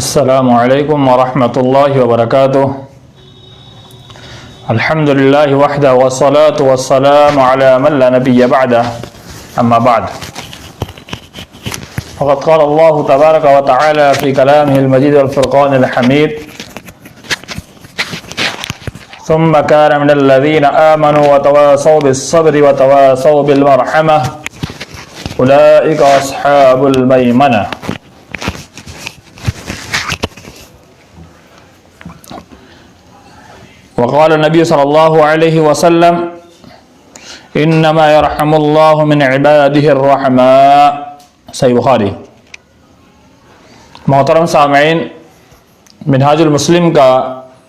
अस्सलामु अलैकुम वरहमतुल्लाहि वबरकातुह। अल्हम्दुलिल्लाहि वहदा वस्सलातु वस्सलामु अला मन ला नबिय्य बअदह, अम्मा बाद। फ़क़द क़ाल अल्लाहु तबारक व तआला फ़ी कलामिहिल मजीद वल फ़ुरक़ानिल हमीद, सुम्मा कान मिनल लज़ीना आमनू व तवासौ बिस्सब्रि व तवासौ बिल मरहमह, उलाइका अस्हाबुल मैमनह। वक़ाल नबी सल्लल्लाहु अलैहि वसल्लम, इन्नमा यरहमुल्लाहु मिन इबादिहिर रहमा। सही बुखारी। मोहतरम सामईन, मिनहाजुल मुस्लिम का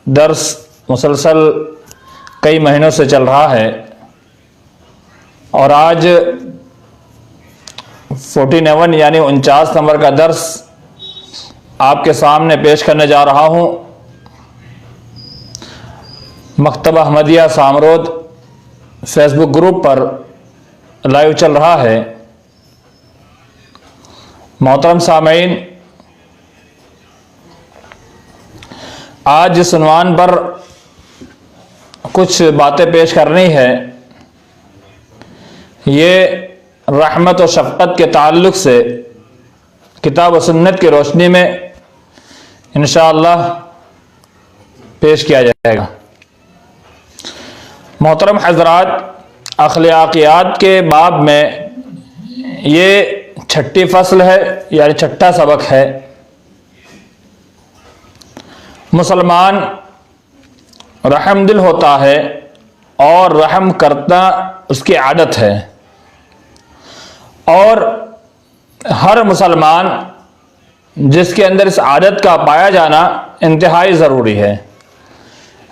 दर्स मुसलसल कई महीनों से चल रहा है और आज 49 यानी 49 नंबर का दर्स आपके सामने पेश करने जा रहा हूँ। मकतब अहमदिया सामरोद फेसबुक ग्रुप पर लाइव चल रहा है। मोहतरम सामईन, आज जिस उन्वान पर कुछ बातें पेश करनी है, ये रहमत और शफ़क़त के ताल्लुक़ से किताब व सुन्नत की रोशनी में इंशाअल्लाह पेश किया जाएगा। मोहतरम हज़रात, अखलाकियात के बाब में ये छठी फसल है यानी छठा सबक है। मुसलमान रहमदिल होता है और रहम करना उसकी आदत है, और हर मुसलमान जिसके अंदर इस आदत का पाया जाना इंतहाई ज़रूरी है।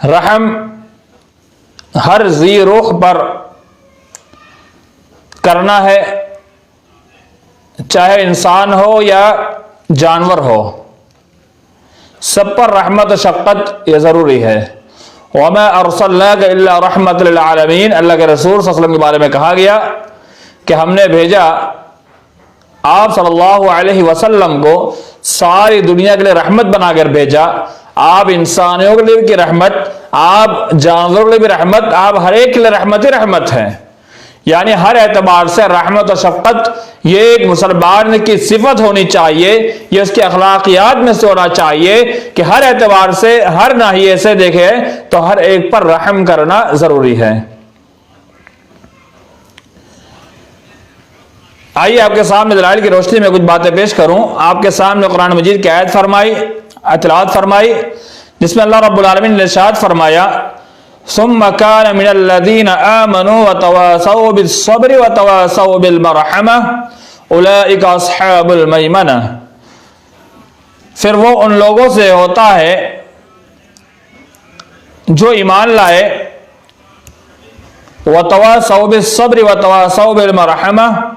रहम हर जी रुख पर करना है, चाहे इंसान हो या जानवर हो, सब पर रहमत और शफ़क़त ये ज़रूरी है। वमा अरसलनाका इल्ला रहमतल लिल आलमीन। अल्लाह के रसूल सल्लल्लाहु अलैहि वसल्लम के बारे में कहा गया कि हमने भेजा आप सल्लल्लाहु अलैहि वसल्लम को सारी दुनिया के लिए रहमत बनाकर भेजा। आप इंसानियों के लिए भी रहमत, आप जानवरों के लिए भी रहमत, आप हर एक के लिए रहमत ही रहमत है। यानी हर एतबार से रहमत और शफ़क़त ये एक मुसलमान की सिफत होनी चाहिए, ये उसके अखलाकियात में से होना चाहिए कि हर एतबार से, हर नाहिए से देखे तो हर एक पर रहम करना जरूरी है। आइए आपके सामने दलाइल की रोशनी में कुछ बातें पेश करूं। आपके सामने कुरान मजीद की आयत फरमाई जिसमें अल्लाह रब्बुल आलमीन ने इरशाद फरमाया, सुम्मा कान मिनल लज़ीना आमनू व तवासौ बिस्सब्रि व तवासौ बिल मरहमह उलाइका अस्हाबुल मैमनह। फिर वो उन लोगों से होता है जो ईमान लाए, व तवासौ बिस्सब्रि व तवासौ बिल मरहमह,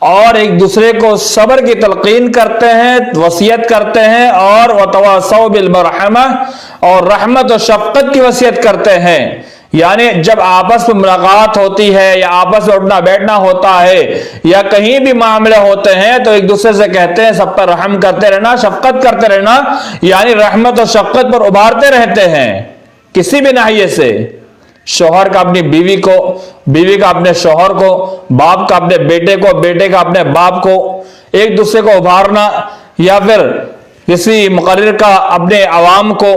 और एक दूसरे को सब्र की तलकीन करते हैं, वसीयत करते हैं, और वतवासौ बिल मरहमह, और रहमत और शफ़क़त की वसीयत करते हैं। यानी जब आपस में मुलाकात होती है या आपस में उठना बैठना होता है या कहीं भी मामले होते हैं तो एक दूसरे से कहते हैं सब पर रहम करते रहना, शफ़क़त करते रहना, यानी रहमत और शफ़क़त पर उभारते रहते हैं किसी भी नाहिए से। शौहर का अपनी बीवी को, बीवी का अपने शौहर को, बाप का अपने बेटे को, बेटे का अपने बाप को, एक दूसरे को उभारना, या फिर किसी मुकर्रिर का अपने अवाम को,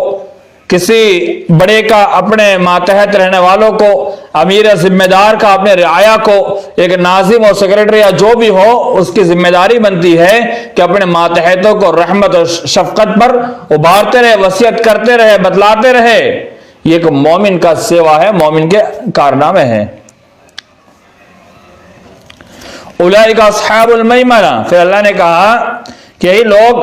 किसी बड़े का अपने मातहत रहने वालों को, अमीर जिम्मेदार का अपने रियाया को, एक नाजिम और सेक्रेटरी या जो भी हो उसकी जिम्मेदारी बनती है कि अपने मातहतों को रहमत और शफ़क़त पर उभारते रहे, वसीयत करते रहे, बतलाते रहे। ये एक मोमिन का सेवा है, मोमिन के कारनामे हैं। उलाइका अस्हाबुल मैमना। फिर अल्लाह ने कहा कि यही लोग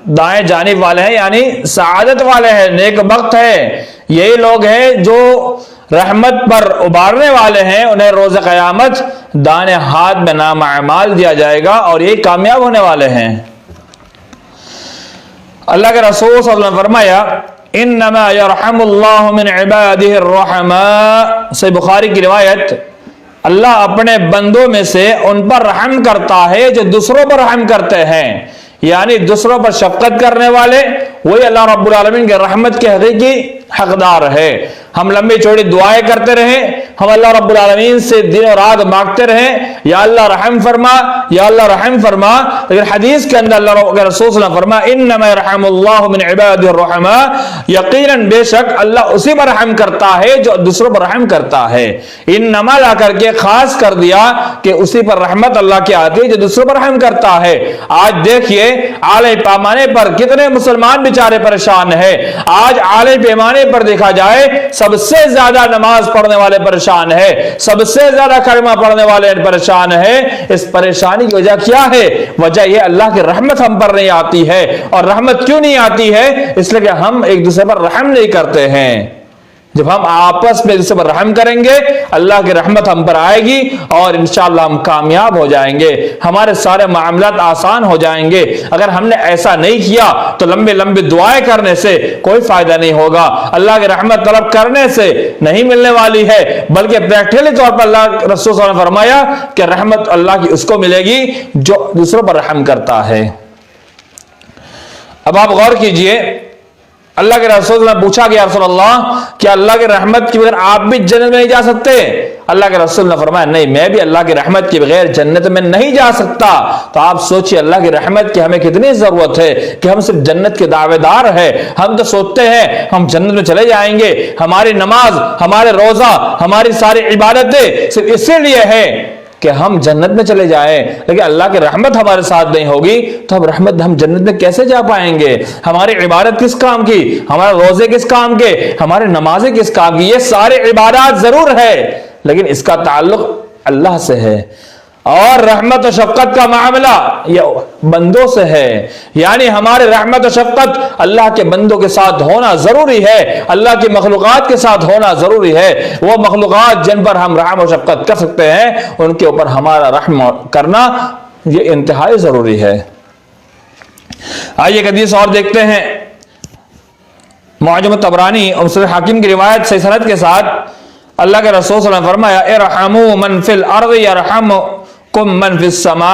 दाएं जानिब वाले हैं, यानी सआदत वाले हैं, नेक बख्त है। यही लोग हैं जो रहमत पर उभारने वाले हैं। उन्हें रोज़ क़यामत दाने हाथ में नाम अमाल दिया जाएगा और यही कामयाब होने वाले हैं। अल्लाह के रसूल सल्लल्लाहु अलैहि वसल्लम ने फरमाया, इन्नमा यरहमुल्लाहु मिन इबादिहिर रहमा। सही बुखारी की रिवायत, अल्लाह अपने बंदों में से उन पर रहम करता है जो दूसरों पर रहम करते हैं, यानी दूसरों पर शफकत करने वाले वही अल्लाह रब्बुल आलमीन के रहमत के हकीकी हकदार है। हम लंबी चौड़ी दुआएं करते रहें, हम अल्लाह रब्बुल आलमीन से दिन और रात मांगते रहें, या अल्लाह रहम फरमा, या अल्लाह रहम फरमा। लेकिन हदीस के अंदर अल्लाह रसूल सल्लल्लाहु अलैहि वसल्लम फरमा इन्नमा यरहमुल्लाहु मिन इबादिर रहमा, यकीनन बेशक अल्लाह उसी पर रहम करता है जो दूसरों पर रहम करता है। इन्नमा ला करके खास कर दिया कि उसी पर रहमत अल्लाह की आती है जो दूसरों पर रहम करता है। आज देखिए आले पैमाने पर कितने मुसलमान बेचारे परेशान है। आज आले पैमाने पर देखा जाए सबसे ज्यादा नमाज पढ़ने वाले परेशान है, सबसे ज्यादा कलमा पढ़ने वाले परेशान है। इस परेशानी की वजह क्या है? वजह यह अल्लाह की रहमत हम पर नहीं आती है। और रहमत क्यों नहीं आती है? इसलिए कि हम एक दूसरे पर रहम नहीं करते हैं। जब हम आपस में दूसरे पर रहम करेंगे अल्लाह की रहमत हम पर आएगी और इंशाअल्लाह हम कामयाब हो जाएंगे, हमारे सारे मामलात आसान हो जाएंगे। अगर हमने ऐसा नहीं किया तो लंबी लंबी दुआएं करने से कोई फायदा नहीं होगा। अल्लाह की रहमत तलब करने से नहीं मिलने वाली है, बल्कि प्रैक्टिकली तौर पर अल्लाह रसूल सल्लल्लाहु अलैहि वसल्लम ने फरमाया कि रहमत अल्लाह की उसको मिलेगी जो दूसरों पर रहम करता है। अब आप गौर कीजिए, अल्लाह के रसूल ने पूछा कि या रसूल अल्लाह, क्या अल्लाह की रहमत के बगैर आप भी जन्नत में नहीं जा सकते? अल्लाह के रसूल ने फरमाया नहीं, मैं भी अल्लाह की रहमत के बगैर जन्नत में नहीं जा सकता। तो आप सोचिए अल्लाह की रहमत की हमें कितनी जरूरत है कि हम सिर्फ जन्नत के दावेदार हैं। हम तो सोचते हैं हम जन्नत में चले जाएंगे, हमारी नमाज, हमारे रोजा, हमारी सारी इबादतें सिर्फ इसीलिए है कि हम जन्नत में चले जाएं। लेकिन अल्लाह की रहमत हमारे साथ नहीं होगी तो हम जन्नत में कैसे जा पाएंगे? हमारी इबादत किस काम की, हमारे रोजे किस काम के, हमारी नमाजें किस काम की? ये सारे इबादत जरूर है लेकिन इसका ताल्लुक अल्लाह से है। और रहमत और शफकत का मामला ये बंदों से है, यानी हमारे रहमत और शफकत अल्लाह के बंदों के साथ होना जरूरी है, अल्लाह की मखलूकात के साथ होना जरूरी है। वो मखलूकात जिन पर हम रहम और शफकत कर सकते हैं उनके ऊपर हमारा रहम करना ये इंतहाई जरूरी है। आइए एक हदीस और देखते हैं। मुअज्जम तबरानी और मुस्नद हाकिम की रिवायत सही सनद के साथ अल्लाह के रसूल सल्लल्लाहु अलैहि वसल्लम ने फरमाया इरहमू मन फिल अर्द यरहमुकुम मन फिस समा,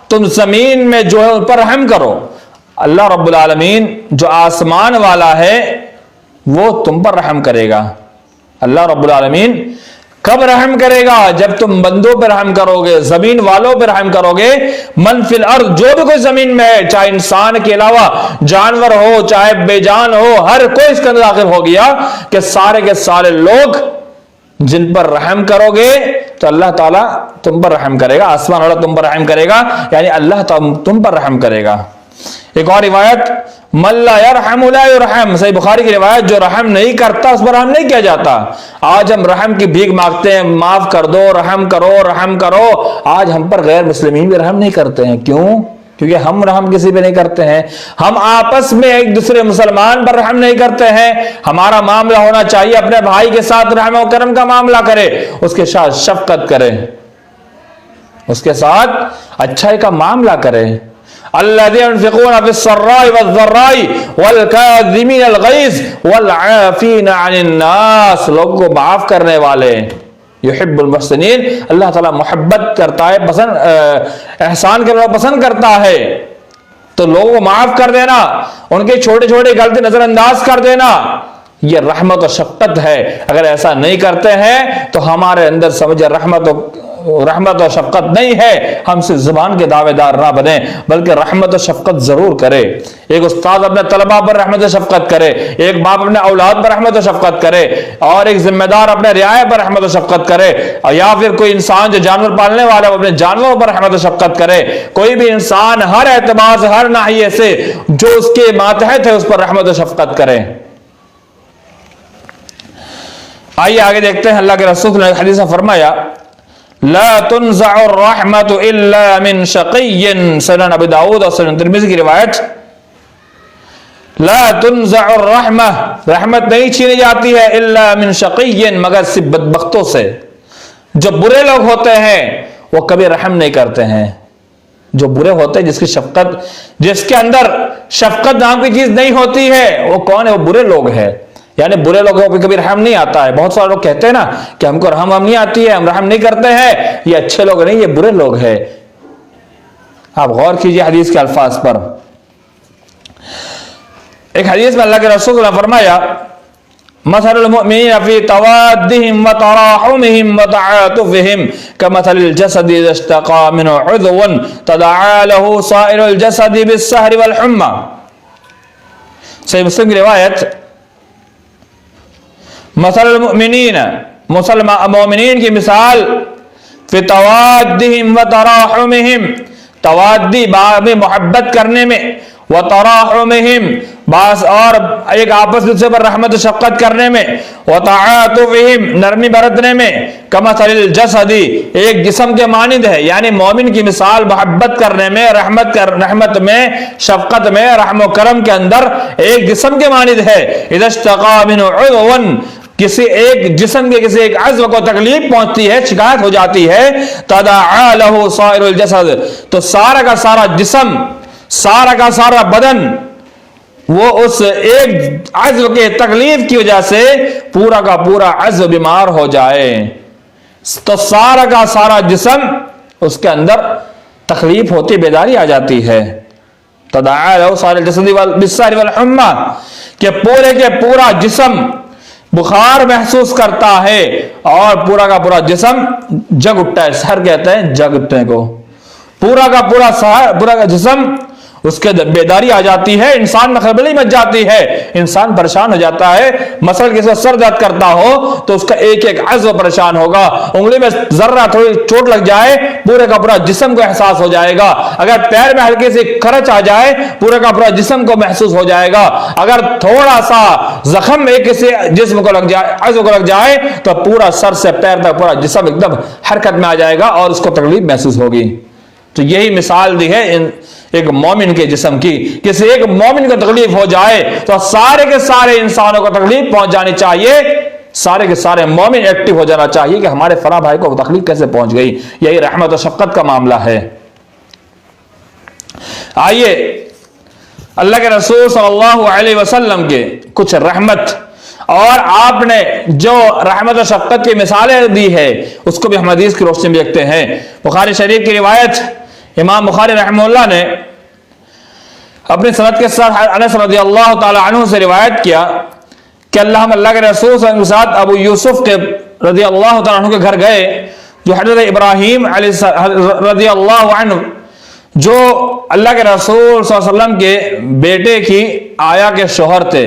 तुम जमीन में जो है उन पर रहम करो। अल्लाह रब्बुल आलमीन जो आसमान वाला है वो तुम पर रहम करेगा। अल्लाह रब्बुल आलमीन कब रहम करेगा? जब तुम बंदों पर रहम करोगे, जमीन वालों पर रहम करोगे। मन फिल अर्द, जो भी कोई जमीन में है, चाहे इंसान के अलावा जानवर हो, चाहे बेजान हो, हर कोई इसके अंदर दाखिल हो गया कि सारे के सारे लोग जिन पर रहम करोगे तो अल्लाह ताला तुम पर रहम करेगा, आसमान वाला तुम पर रहम करेगा, यानी अल्लाह तुम पर रहम करेगा। एक और रिवायत मल्ला यरहम ला युरहम, सही बुखारी की रिवायत, जो रहम नहीं करता उस पर रहम नहीं किया जाता। आज हम रहम की भीख मांगते हैं, माफ कर दो, रहम करो, रहम करो। आज हम पर गैर मुस्लिमीन भी रहम नहीं करते हैं। क्यों? क्योंकि हम रहम किसी पे नहीं करते हैं। हम आपस में एक दूसरे मुसलमान पर रहम नहीं करते हैं। हमारा मामला होना चाहिए अपने भाई के साथ रहम और करम का मामला करे, उसके साथ शफकत करे, उसके साथ अच्छाई का मामला करे। अल्लज़ीना युनफ़िक़ूना फ़िस्सर्राई वज़्ज़र्राई वल गैज़ वल आफ़ीना अनिन नास, लोगों को माफ करने वाले। युहिब्बुल मुहसिनीन, अल्लाह ताला मोहब्बत करता है, पसंद एहसान करना पसंद करता है। तो लोगों को माफ कर देना, उनके छोटे छोटे गलती नजरअंदाज कर देना, ये रहमत और शफकत है। अगर ऐसा नहीं करते हैं तो हमारे अंदर समझे रहमत और शफकत नहीं है। हम सिर्फ जुबान के दावेदार ना बने बल्कि रहमत और शफकत जरूर करे। एक उस्ताद अपने तलबा पर रहमत और शफकत करे, एक बाप अपने औलाद पर रहमत और शफकत करे, और एक जिम्मेदार अपने रियाया पर रहमत और शफकत करे, और या फिर कोई इंसान जो जानवर पालने वाला है अपने जानवरों पर रहमत और शफकत करे। कोई भी इंसान हर एतबार से, हर नाहिए से जो उसके मातहत है उस पर रहमत और शफकत करे। आइए आगे देखते हैं। अल्लाह के रसूल ने हदीस में फरमाया ला तुनज़अु रहमतु इल्ला मिन शक़िय्यिन, सुनन अबू दाऊद और सुनन तिर्मिज़ी की रिवायत। ला तुनज़अु रहमत नहीं छीनी जाती है इल्ला मिन शक़िय्यिन, मगर सिर्फ बदबख्तों से। जो बुरे लोग होते हैं वो कभी रहम नहीं करते हैं। जो बुरे होते हैं, जिसकी शफकत, जिसके अंदर शफकत नाम की चीज नहीं होती है, वो कौन है? वो बुरे लोग हैं। यानी बुरे लोगों को कभी रहम नहीं आता है। बहुत सारे लोग कहते हैं ना कि हमको रहम नहीं आती है, हम रहम नहीं करते हैं, ये अच्छे लोग नहीं, ये बुरे लोग हैं। आप गौर कीजिए हदीस के अल्फाज पर। एक हदीस में अल्लाह के रसूल ने फरमाया, मसलुल मुमिनीन फी तवाद्दिहिम व तराहुमिहिम व तआतुफिहिम कमसलिल जसदि इज़ा इश्तका मिन्हु उज़वुन तदआ लहु साइरुल जसदि बिस्सहरि वल हुम्मा। सही मुस्लिम की रिवायत, मसलुल मुमिनीन, मोमिनीन की मिसाल, फी तवाद्दिहिम व तराहुमिहिम, तवाद्दी में मोहब्बत करने में, व तराहुमिहिम बास और एक आपस दूसरे पर रहमत शफकत करने में, व तआतुफिहिम नरमी बरतने में, कमसलिल जसदी एक जिस्म के मानिंद है। यानी मोमिन की मिसाल मोहब्बत करने में, रहमत में, शफकत में, रहम करम के अंदर एक जिस्म के मानिंद है। इज़ा इश्तका मिन्हु उज़वुन, किसी एक जिस्म के किसी एक अज़्व को तकलीफ पहुंचती है, शिकायत हो जाती है, तदआ लहु साइरुल जसद, तो सारा का सारा जिस्म, सारा का सारा बदन वो उस एक अज़्व के तकलीफ की वजह से पूरा का पूरा अज़्व बीमार हो जाए, तो सारा का सारा जिस्म उसके अंदर तकलीफ होती, बेदारी आ जाती है। तदआ लहु साइरुल जसद बिस्सहरि वल हुम्मा, कि पूरे के पूरा जिस्म बुखार महसूस करता है और पूरा का पूरा जिस्म जग उठता है। सहर कहते हैं जग उठने को, पूरा का पूरा जिस्म उसके बेदारी आ जाती है, इंसान में खलबली मच जाती है, इंसान परेशान हो जाता है। मसल किसी सर दर्द करता हो तो उसका एक एक अज़्व परेशान होगा, उंगली में जर्रा थोड़ी चोट लग जाए पूरे का पूरा जिस्म को एहसास हो जाएगा, अगर पैर में हल्की सी खरच आ जाए पूरे का पूरा जिस्म को महसूस हो जाएगा, अगर थोड़ा सा जख्म एक किसी जिस्म को लग जाए, अज़्व को लग जाए, तो पूरा सर से पैर तक पूरा जिस्म एकदम हरकत में आ जाएगा और उसको तकलीफ महसूस होगी। तो यही मिसाल दी है एक मोमिन के जिस्म की। किसी एक मोमिन को तकलीफ हो जाए तो सारे के सारे इंसानों को तकलीफ पहुंच जानी चाहिए, सारे के सारे मोमिन एक्टिव हो जाना चाहिए कि हमारे फला भाई को तकलीफ कैसे पहुंच गई। यही रहमत और शफकत का मामला है। आइए अल्लाह के रसूल सल्लल्लाहु अलैहि वसल्लम के कुछ रहमत और आपने जो रहमत और शफकत की मिसालें दी है उसको भी हम हदीस की रोशनी में देखते हैं। बुखारी शरीफ की रिवायत, इमाम बुखारी रहमतुल्लाह ने अपनी सनद के साथ अनस रज़ियल्लाहु ताला अन्हु से रिवायत किया कि अल्लाह के रसूल के साथ अबू यूसुफ के रज़ियल्लाहु ताला अन्हु के घर गए, जो हज़रत इब्राहीम रज़ियल्लाहु अन्हु, जो अल्लाह के रसूल सल्लल्लाहु अलैहि वसल्लम के बेटे की आया के शोहर थे।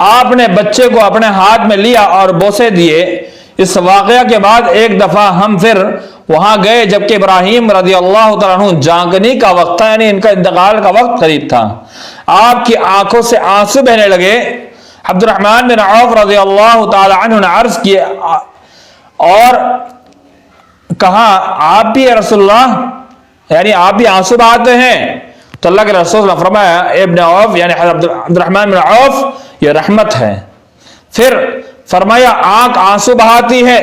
आपने बच्चे को अपने हाथ में लिया और बोसे दिए। इस वाकया के बाद एक दफा हम फिर वहां गए जबकि इब्राहीम रज़ियल्लाहु तआला अन्हु जागने का वक्त था, यानी इनका इंतकाल का वक्त करीब था। आपकी आंखों से आंसू बहने लगे। अब्दुर्रहमान बिन औफ रज़ियल्लाहु तआला अन्हु ने अर्ज किया और कहा, आप भी रसूलुल्लाह, यानी आप भी आंसू बहाते हैं? तो अल्लाह के रसूल ने फरमाया, इब्न औफ यानी अब्दुर्रहमान बिन औफ, यह रहमत है। फिर फरमाया, आंख आंसू बहाती है,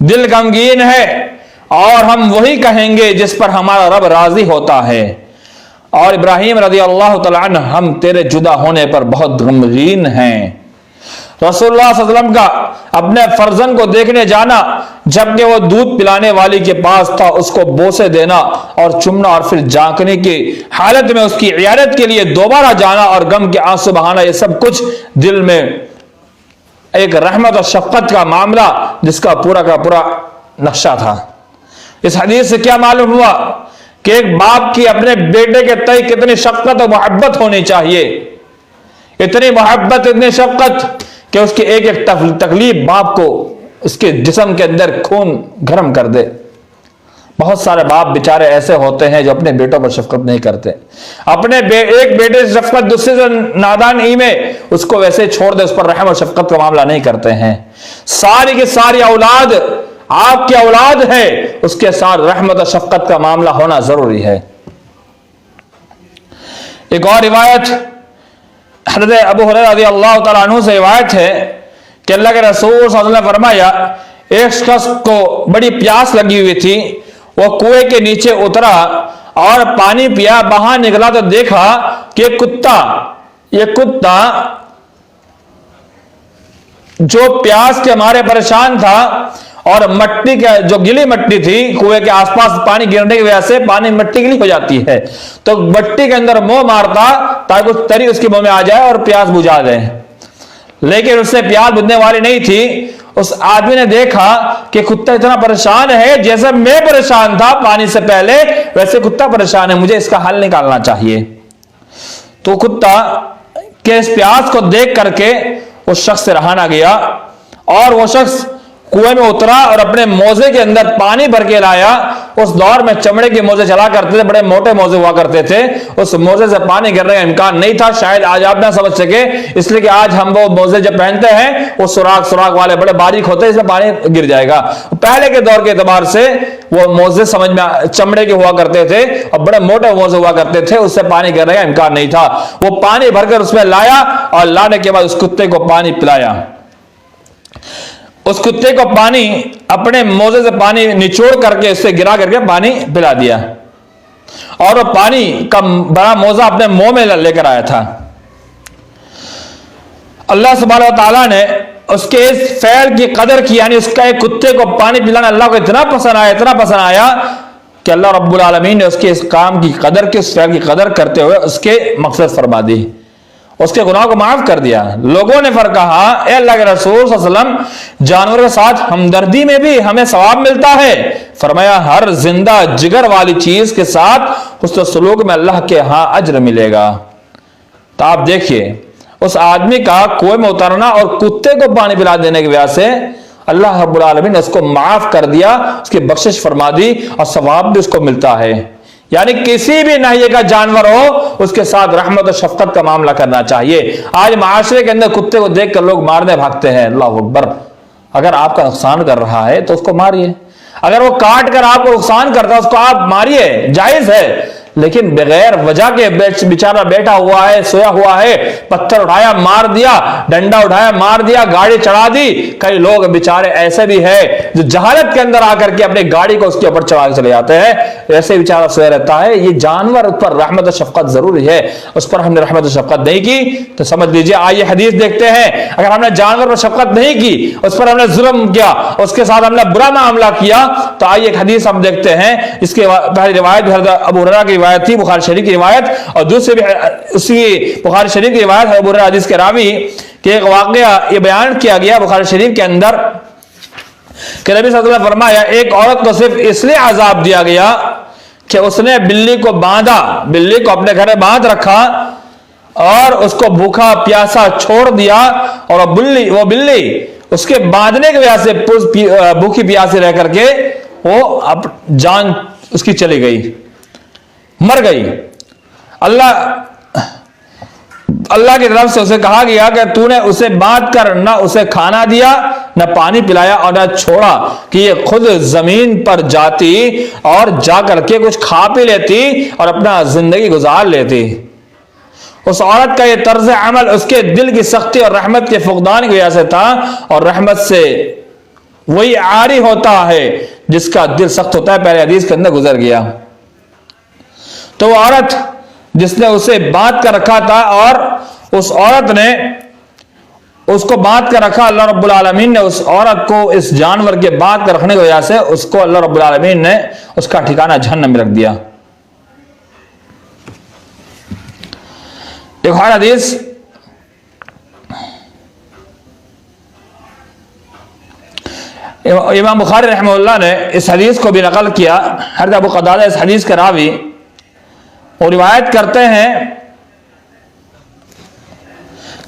दिल गमगीन है, और हम वही कहेंगे जिस पर हमारा रब राजी होता है। और इब्राहीम रज़ियल्लाहु तआला अन्हु, हम तेरे जुदा होने पर बहुत गमगीन हैं। रसूलुल्लाह सल्लल्लाहु अलैहि वसल्लम का अपने फर्जन को देखने जाना, जबकि वो दूध पिलाने वाली के पास था, उसको बोसे देना और चुमना और फिर जांकने की हालत में उसकी इयादत के लिए दोबारा जाना और गम के आंसू बहाना, ये सब कुछ दिल में एक रहमत और शफकत का मामला जिसका पूरा का पूरा नक्शा था। इस हदीस से क्या मालूम हुआ कि एक बाप की अपने बेटे के तय कितनी शफकत और मोहब्बत होनी चाहिए। इतनी मोहब्बत, इतनी शफकत कि उसकी एक एक तकलीफ बाप को उसके जिस्म के अंदर खून गर्म कर दे। बहुत सारे बाप बेचारे ऐसे होते हैं जो अपने बेटों पर शफकत नहीं करते। अपने एक बेटे से शफकत, दूसरे से नादानी में उसको वैसे छोड़ दे, उस पर रहम और शफकत का मामला नहीं करते हैं। सारी की सारी औलाद आपकी औलाद है, उसके साथ रहमत और शफकत का मामला होना जरूरी है। एक और रिवायत हज़रत अबू हुरैरा रज़ियल्लाहु तआला अन्हु से रिवायत है कि अल्लाह के रसूल सल्लल्लाहु अलैहि वसल्लम ने फरमाया, एक शख्स को बड़ी प्यास लगी हुई थी, वो कुएं के नीचे उतरा और पानी पिया, बाहर निकला तो देखा कि ये कुत्ता जो प्यास के मारे परेशान था और मट्टी का जो गीली मट्टी थी कुएं के आसपास पानी गिरने की वजह से पानी मट्टी गीली हो जाती है, तो मट्टी के अंदर मुंह मारता ताकि कुछ तरी उसके मुंह में आ जाए और प्यास बुझा दे, लेकिन उससे प्यास बुझने वाली नहीं थी। उस आदमी ने देखा कि कुत्ता इतना परेशान है, जैसे मैं परेशान था पानी से पहले वैसे कुत्ता परेशान है, मुझे इसका हल निकालना चाहिए। तो कुत्ता के इस प्यास को देख करके उस शख्स से रहा ना गया और वो शख्स कुएं में उतरा और अपने मोजे के अंदर पानी भर के लाया। उस दौर में चमड़े के मोजे चला करते थे, बड़े मोटे मोजे हुआ करते थे, उस मोजे से पानी गिरने का इम्कान नहीं था। शायद आज आप ना समझ सके, इसलिए कि आज हम वो मोजे जब पहनते हैं वो सुराख वाले बड़े बारीक होते हैं, इसमें पानी गिर जाएगा। पहले के दौर के एतबार से वो मोजे समझ में चमड़े के हुआ करते थे और बड़े मोटे मोजे हुआ करते थे, उससे पानी गिरने का इम्कान नहीं था। वो पानी भरकर उसमें लाया और लाने के बाद उस कुत्ते को पानी पिलाया। उस कुत्ते को पानी अपने मोजे से पानी निचोड़ करके उससे गिरा करके पानी पिला दिया और वो पानी का बड़ा मोजा अपने मुंह में लेकर आया था। अल्लाह सुब्हानहू व तआला ने उसके इस फैल की कदर की, यानी उसका एक कुत्ते को पानी पिलाना अल्लाह को इतना पसंद आया, इतना पसंद आया कि अल्लाह रब्बुल आलमीन ने उसके इस काम की कदर की, उस फैल की कदर करते हुए उसके मकसद फरमा दी, उसके गुनाह को माफ कर दिया। लोगों ने फिर कहा, ए अल्लाह के रसूल सल्लल्लाहु अलैहि वसल्लम, जानवर के साथ हमदर्दी में भी हमें सवाब मिलता है? फरमाया, हर जिंदा जिगर वाली चीज के साथ उसके सलूक में अल्लाह के यहां अज्र मिलेगा। तो आप देखिए, उस आदमी का कुएं में उतरना और कुत्ते को पानी पिला देने की वजह से अल्लाह रब्बुल आलमीन ने उसको माफ कर दिया, उसकी बख्शिश फरमा दी और सवाब भी उसको मिलता है। यानी किसी भी नहिए का जानवर हो उसके साथ रहमत और शफकत का मामला करना चाहिए। आज माशरे के अंदर कुत्ते को देखकर लोग मारने भागते हैं, अल्लाह अकबर। अगर आपका नुकसान कर रहा है तो उसको मारिए, अगर वो काट कर आपको नुकसान करता है उसको आप मारिए, जायज है, लेकिन बगैर वजह के बेचारा बैठा हुआ है, सोया हुआ है, पत्थर उठाया मार दिया, डंडा उठाया मार दिया, गाड़ी चढ़ा दी। कई लोग बेचारे ऐसे भी है जो जहालत के अंदर आकर के अपनी गाड़ी को उसके ऊपर चढ़ा के चले जाते हैं, ऐसे बेचारा सोया रहता है। ये जानवर, उस पर रहमत और शफकत जरूरी है, उस पर हमने रहमत और शफकत नहीं की तो समझ लीजिए। आइए हदीस देखते हैं, अगर हमने जानवर पर शफकत नहीं की, उस पर हमने जुल्म किया, उसके साथ हमने बुरा मामला किया, तो आइए एक हदीस हम देखते हैं। इसके पहली रिवायत अबू हुरैरा की थी, बुखारी शरीफ की रिवायत, और दूसरी भी उसी बुखारी शरीफ की रिवायत है। अबू हुरैरा हदीस के रावी के एक वाकया ये बयान किया गया बुखारी शरीफ के अंदर कि नबी सल्लल्लाहु अलैहि वसल्लम फरमाया, एक औरत को सिर्फ इसलिए अजाब दिया गया कि उसने बिल्ली को बांधा, बिल्ली को अपने घर में बांध रखा और उसको भूखा प्यासा छोड़ दिया, और वो बिल्ली उसके बांधने की वजह से भूखी प्यासी रह करके वो अब जान उसकी चली गई, मर गई। अल्लाह की तरफ से उसे कहा गया कि तूने उसे बांध कर न उसे खाना दिया, न पानी पिलाया और न छोड़ा कि ये खुद जमीन पर जाती और जा करके कुछ खा पी लेती और अपना जिंदगी गुजार लेती। उस औरत का ये तर्ज अमल उसके दिल की सख्ती और रहमत के फुकदान की वजह से था, और रहमत से वही आरी होता है जिसका दिल सख्त होता है, पहले हदीस के अंदर गुजर गया। तो वो औरत जिसने उसे बांध कर रखा था और उस औरत ने उसको बांध कर रखा, अल्लाह रब्बुल आलमीन ने उस औरत को इस जानवर के बांध कर रखने की वजह से उसको अल्लाह रब्बुल आलमीन ने उसका ठिकाना जहन्नम में रख दिया। एक और हदीस इमाम बुखारी रहमतुल्लाह ने इस हदीस को भी नकल किया। हज़रत अबू क़तादा इस हदीस के रावी और रिवायत करते हैं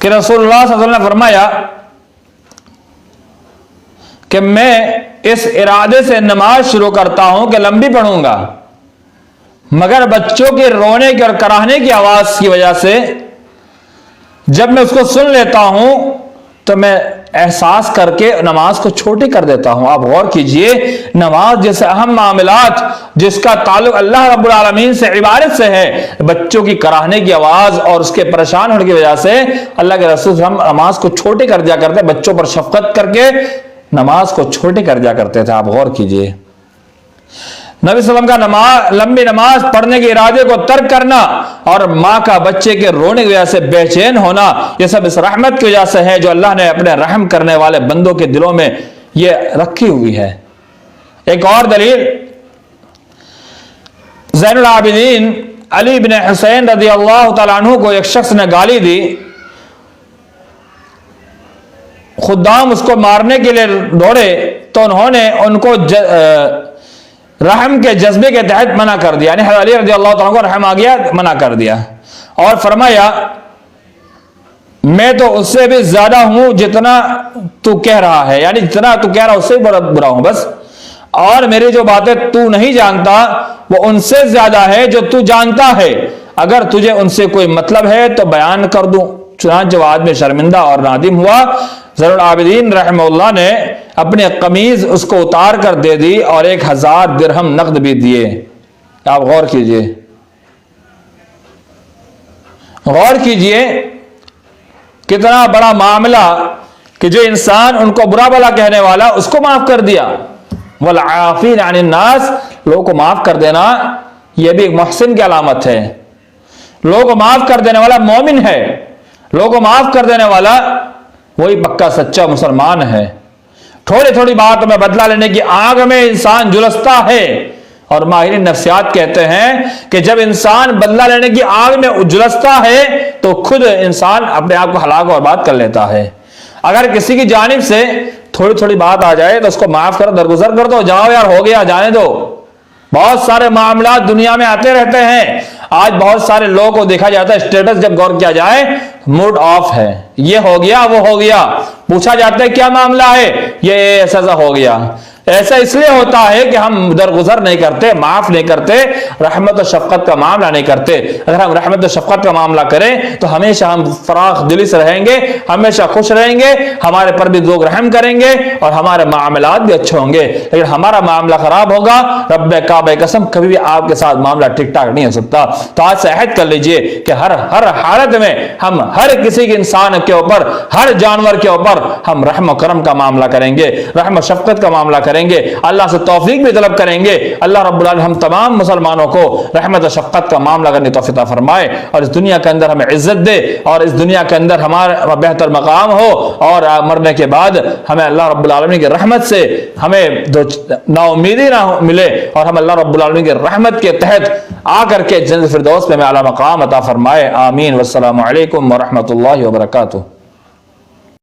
कि रसूलुल्लाह सल्लल्लाहु अलैहि वसल्लम ने फरमाया कि मैं इस इरादे से नमाज शुरू करता हूं कि लंबी पढ़ूंगा, मगर बच्चों के रोने की और कराहने की आवाज की वजह से जब मैं उसको सुन लेता हूं तो मैं एहसास करके नमाज को छोटी कर देता हूं। आप गौर कीजिए, नमाज जैसे अहम मामलात जिसका ताल्लुक अल्लाह रब्बुल आलमीन से, इबादत से है, बच्चों की कराहने की आवाज और उसके परेशान होने की वजह से अल्लाह के रसूल हम नमाज को छोटी कर दिया करते, बच्चों पर शफकत करके नमाज को छोटी कर दिया करते थे। आप गौर कीजिए, नबी सल्लल्लाहु अलैहि वसल्लम का लंबी नमाज पढ़ने के इरादे को तर्क करना और माँ का बच्चे के रोने की वजह से बेचैन होना, यह सब इस रहमत की वजह से है जो अल्लाह ने अपने रहम करने वाले बंदों के दिलों में ये रखी हुई है। एक और दलील, ज़ैनुल आबिदीन अली बिन हुसैन रज़ी अल्लाह तआला अन्हु को एक शख्स ने गाली दी, खुद्दाम उसको मारने के लिए दौड़े तो उन्होंने उनको रहम के जज्बे के तहत मना कर दिया, यानी हज़रत अली रज़ी अल्लाह तआला को रहम आ गया, मना कर दिया और फरमाया मैं तो उससे भी ज्यादा हूं जितना तू कह रहा है, यानी जितना तू कह रहा है उससे भी बड़ा बुरा हूं बस, और मेरी जो बातें तू नहीं जानता वो उनसे ज्यादा है जो तू जानता है, अगर तुझे उनसे कोई मतलब है तो बयान कर दूं। चुनांचे जब आदमी शर्मिंदा और नादिम हुआ, ज़ैनुल आबिदीन रहमहुल्लाह ने अपनी कमीज उसको उतार कर दे दी और 1000 दिरहम नकद भी दिए। आप गौर कीजिए, गौर कीजिए कितना बड़ा मामला कि जो इंसान उनको बुरा भला कहने वाला उसको माफ कर दिया। वल आफीन अनिन नास, लोगों को माफ कर देना यह भी एक मुहसिन की अलामत है। लोगों को माफ कर देने वाला मोमिन है, लोगों को माफ कर देने वाला वही पक्का सच्चा मुसलमान है। थोड़ी थोड़ी बात में बदला लेने की आग में इंसान झुलसता है, और माहिरीन नफ्सियात कहते हैं कि जब इंसान बदला लेने की आग में उजलसता है तो खुद इंसान अपने आप को हलाक और बर्बाद कर लेता है। अगर किसी की जानिब से थोड़ी थोड़ी बात आ जाए तो उसको माफ कर, दरगुजर कर दो, जाओ यार हो गया, जाने दो। बहुत सारे मामला दुनिया में आते रहते हैं। आज बहुत सारे लोगों को देखा जाता है, स्टेटस जब गौर किया जाए मूड ऑफ है, ये हो गया वो हो गया, पूछा जाता है क्या मामला है, ये ऐसा हो गया। ऐसा इसलिए होता है कि हम दरगुजर नहीं करते, माफ नहीं करते, रहमत और शफकत का मामला नहीं करते। अगर हम रहमत और शफकत का मामला करें तो हमेशा हम फराख दिली से रहेंगे, हमेशा खुश रहेंगे, हमारे पर भी लोग रहम करेंगे और हमारे मामलात भी अच्छे होंगे। लेकिन हमारा मामला खराब होगा, रब्बे काबे कसम कभी भी आपके साथ मामला ठीक ठाक नहीं हो सकता। तो आज से अहद कर लीजिए कि हर हालत में हम हर किसी के इंसान के ऊपर, हर जानवर के ऊपर हम रहम करम का मामला करेंगे, रहम शफकत का मामला करेंगे, अल्लाह से तौफीक भी तलब करेंगे। अल्लाह रब्बुल आलमीन हम तमाम मुसलमानों को रहमत और शफकत का मामला करने की तौफीक अता फरमाए और इस दुनिया के अंदर हमें इज्जत दे और इस दुनिया के अंदर हमारा बेहतर मकाम हो, और मरने के बाद हमें अल्लाह रब्बुल आलमीन की रहमत से हमें नाउमीदी ना मिले और हम अल्लाह रब्बुल आलमीन की रहमत के तहत आकर के जन्नत फिरदौस में हमें आला मकाम अता फरमाए। आमीन। वस्सलामु अलैकुम व रहमतुल्लाहि व बरकातुहू।